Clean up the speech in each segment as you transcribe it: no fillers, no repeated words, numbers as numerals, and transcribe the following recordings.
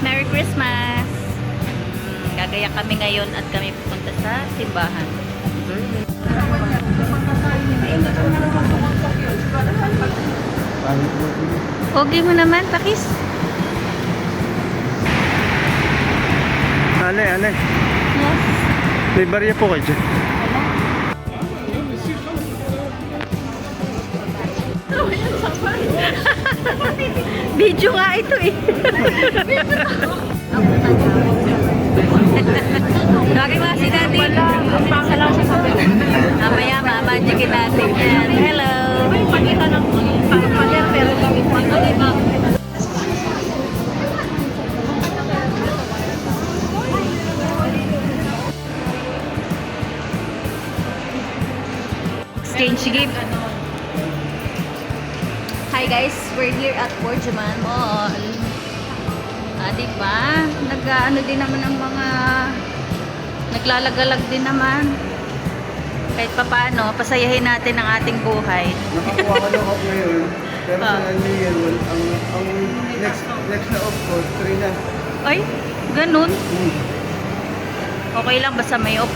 Merry Christmas! Gagaya kami ngayon at kami pupunta sa simbahan. Okay mo naman, Pakis. Ale. Yes. May barya po kayo dyan. Video nga ito eh. Lagi mga si Daddy. Mamaya mamagigin natin yan. Hello. Exchange gift. Hi guys, we're here at Borjaman Mall. Diba? Nag-ano din naman ang mga naglalagalag din naman. Kahit papaano, pasayahin natin ang ating buhay. Nakakuha ko ng off ngayon. Pero sa New Year, ang next na off ko, 3 na. Ay, ganun. Okay lang basta may off.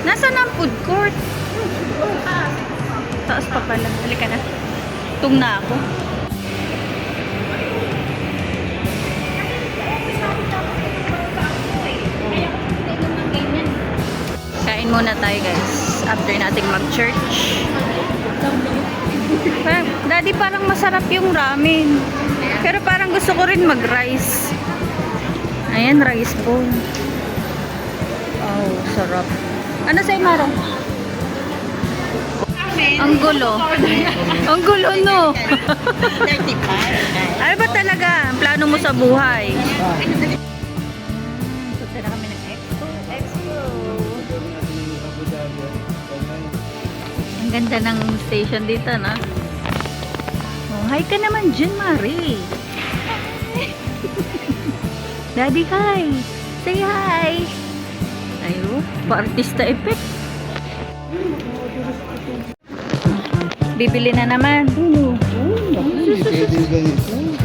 Nasaan ang food court? Taas pa pala. Halika na. Tung na ako. Kain muna tayo guys. After nating mag-church. Daddy, parang masarap yung ramen. Pero parang gusto ko rin mag-rice. Ayan, rice bowl. Oh, sarap. Ano sa'yo, Maro? Ang gulo. Ang gulo, no? 35. Ano ba talaga ang plano mo sa buhay? Punta na kami ng Expo. Ang ganda ng station dito, no? Oh, hi ka naman dyan, Mari. Daddy, hi. Say hi. Ayo, pa-artista effect. Bibili na naman.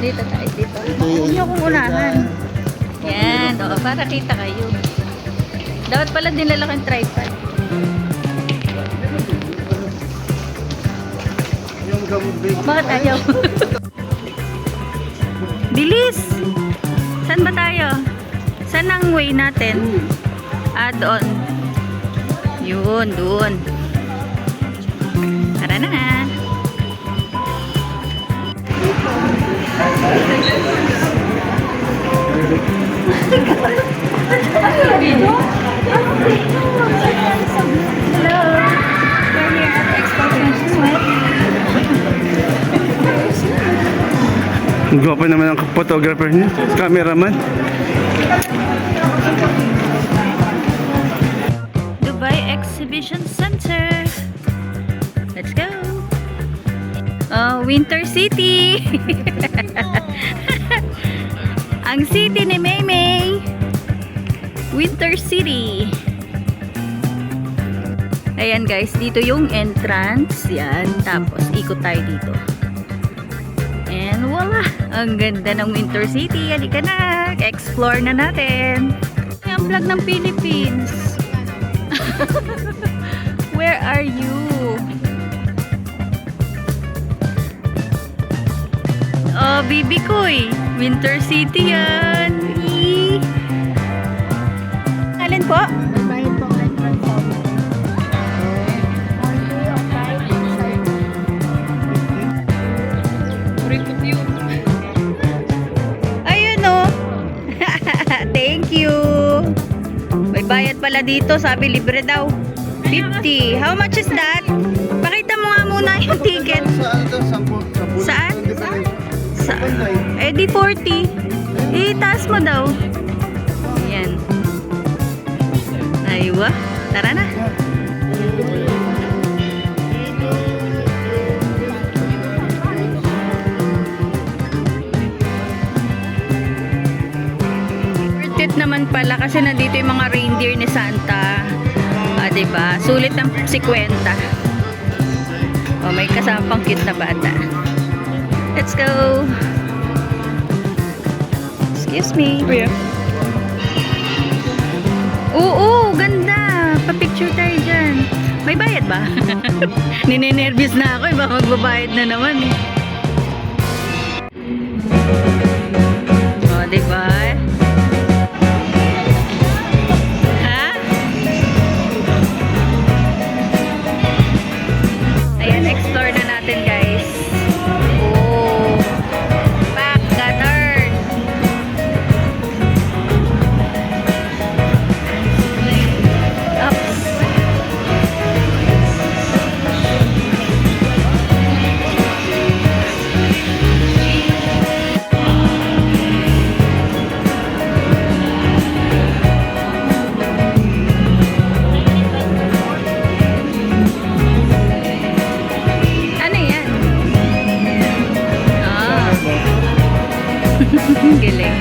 Dito tayo, dito. Huwag niyo akong unahan. Yan, o, para kita kayo. Dapat pala dinala kang tripod. Bakit ayaw? Bilis! Saan ba tayo? Saan ang way natin? Doon. Yun, doon. Tara na. Ang gwapo naman ang photographer niya. Cameraman. Dubai Exhibition Center. Let's go. Oh, Winter City. Ang city ni Maymay. Winter City. Ayan guys, dito yung entrance. Yan, tapos ikot tayo dito. And voila, ang ganda ng Winter City. Halika na, explore na natin. Ang flag ng Philippines. Where are you? Oh, bibi ko eh. Winter City yan. Eee. Alin po? Bayad po ang entrance sa Ayun o. Thank you. May bayad pala dito. Sabi libre daw. 50. How much is that? Pakita mo nga muna yung ticket. Saan? Sa, di 40. Taas mo daw. Ayan. Aywa. Tara na. Worth it naman pala kasi nandito yung mga reindeer ni Santa. Diba? Sulit ng 50. Oh, may kasama pang cute na bata. Let's go. Excuse me. Oo, ganda. Pa-picture tayo dyan. May bayad ba? Ninenervous na ako. Baka magbabayad na naman eh. O, diba? Ha? Ayan, explore na natin guys. Oh, back the turn. Ups. Ano yan? Ah. Galing.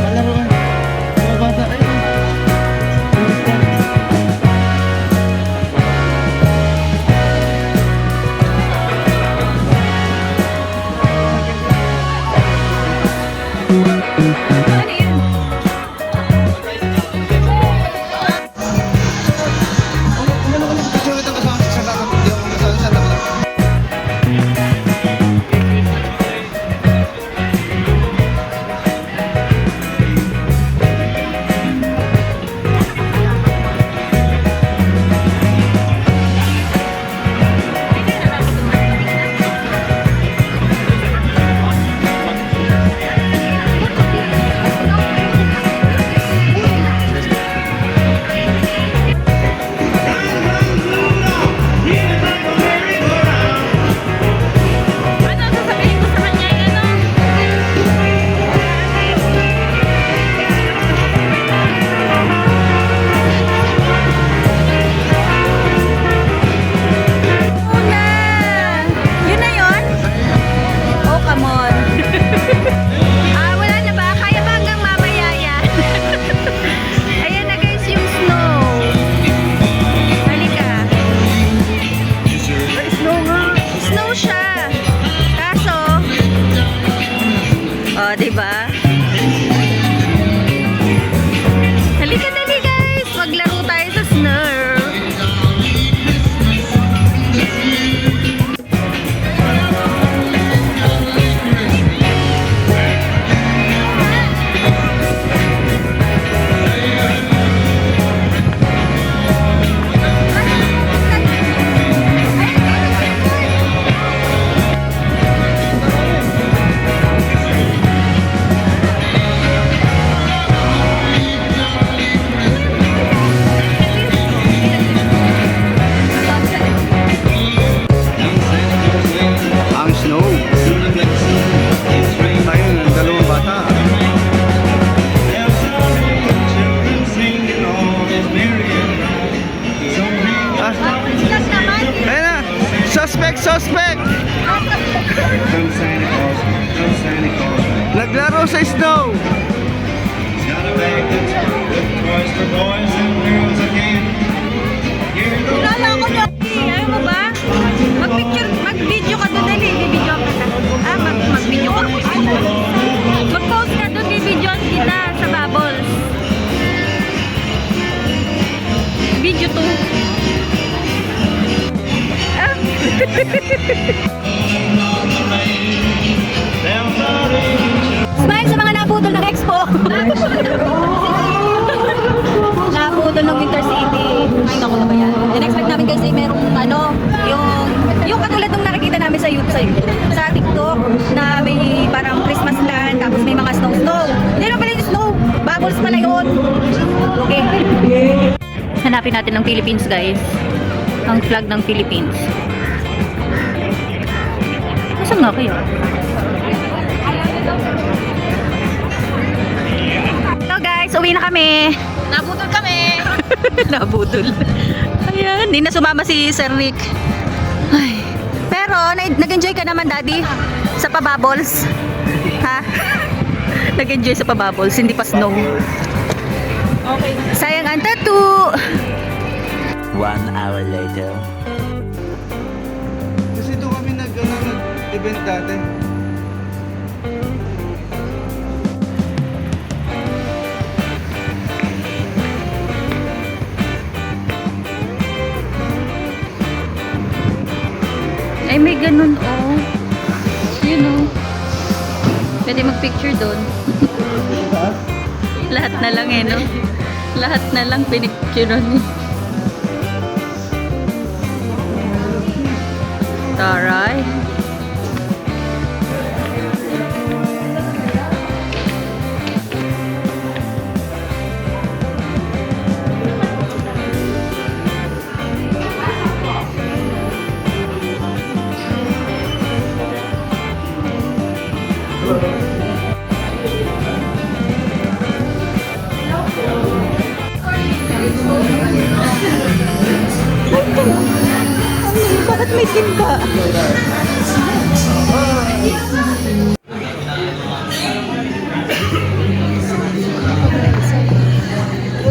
Malaro ka. Mga bata. Ano yan? Picture kita kasama sa dagat. Hindi ako kasama sa dagat. Ano sasabihin ko sa kanya yan, ano? Una! Yun na yun? Oh, come on. Wala na ba? Kaya ba hanggang mamaya yan? Ayan na guys yung snow. Halika. Snow nga. Snow siya. Kaso, oh, diba? Halika dali guys. Maglaro tayo sa snow. Ang snow. Ayun, ang dalawang bata. Ah, ayun na. Suspect, suspect! Naglaro sa snow. Kilala ko niya. Ayaw mo ba? Mag-video ka doon dali. Bibidyo ka na. Mag-video ka. Mag-post ka doon. Bibidyo kita sa Bubbles. Video to. Ah. Smile sa mga naputol ng Expo. Naputol ng Winter City. Ay, naku na ba yan? In-expect namin guys ay merong yung katulad nung nakikita namin sa YouTube, sa TikTok, na may parang Christmas land, tapos may mga snow. Hindi naman pala yung snow. Bubbles pala yun. Okay. Hanapin natin ng Philippines guys. Ang flag ng Philippines. Nasaan nga kayo? So guys, uwi na kami. Nabutol kami. Nabutol. Ayan, hindi na sumama si Sir Rick. Ay. Pero, nag-enjoy ka naman, Daddy? Sa pa-bubbles? Ha? Nag-enjoy sa pa-bubbles, hindi pa snow. Okay. Sayang ang tattoo. 1 hour later. event dati. Ay, may ganun, oh. Yun, oh. Pwede mag-picture doon. Lahat na lang, eh, no? Lahat na lang pinicturean niya. Taray. Bakit may timba?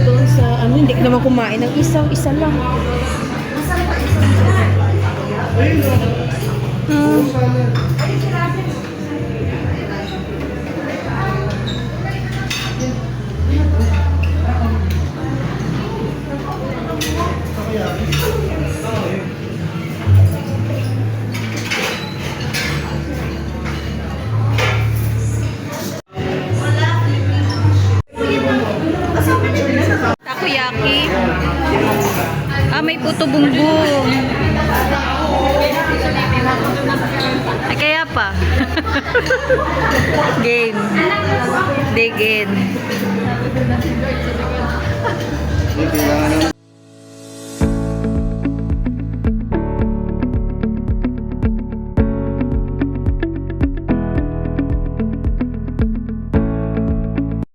Doon sa, hindi ka naman kumain ng isa lang. Takoyaki. Ah, may puto bumbong. Ay, kaya pa. Game. Dig in. Kailangan ng